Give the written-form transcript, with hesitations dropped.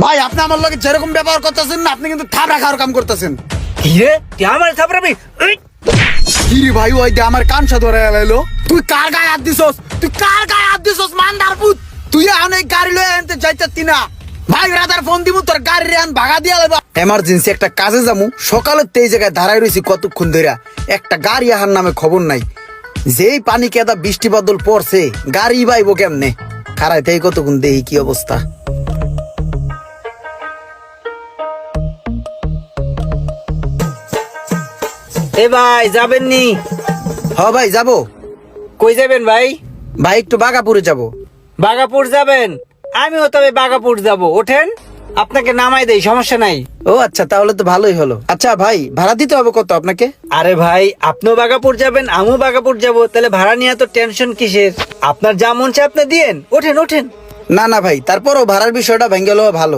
ভাই আপনি আমার লগে যেরকম ব্যবহার করতেছেন না, আপনি কিন্তু থাবড়া খাওয়ার কাম করতেছেন। কি রে তুই আমার থাপড়াবি? কি রে ভাই, ওই যে আমার কানসা ধরে এলাইলো। তুই কার গায়ে হাত দিছস? তুই কার গায়ে হাত দিছস মান্দার পুত? তুই অনেক গাড়ি লয়ে আনতে যাইতাতি না ভাই। রাদার ফোন দিমু, তোর গাড়ি আন ভাগা দিয়া লইবা। এমার্জেন্সি একটা কাজে যামু, সকালে তেই জায়গায় দাঁড়াই রইছি কতক্ষণ ধরে, একটা গাড়ি আহার নামে খবর নাই। যেই পানি কেদা বৃষ্টি বাদল পড়ছে, গাড়ি বাইবো কেমনে? খারাই তেই কতক্ষণ দেই কি অবস্থা। এ ভাই যাবেন নি? হ ভাই যাবো। কই যাবেন ভাই? ভাই একটু বাগাপুরে যাবো। বাগাপুর যাবেন? আমিও তবে বাগাপুর যাব, ওঠেন আপনাকে নামাই দেই, সমস্যা নাই। ও আচ্ছা, তাহলে তো ভালোই হলো। আচ্ছা ভাই, ভাড়া দিতে হবে কত আপনাকে? আরে ভাই আপনিও বাগাপুর যাবেন, আমিও বাগাপুর যাব, তাহলে ভাড়া নিয়ে তো টেনশন কিসের? আপনার যা মন চায় আপনি দিয়েন, ওঠেন ওঠেন। না না ভাই, তারপরও ভাড়ার বিষয়টা ভেঙে গেলেও ভালো।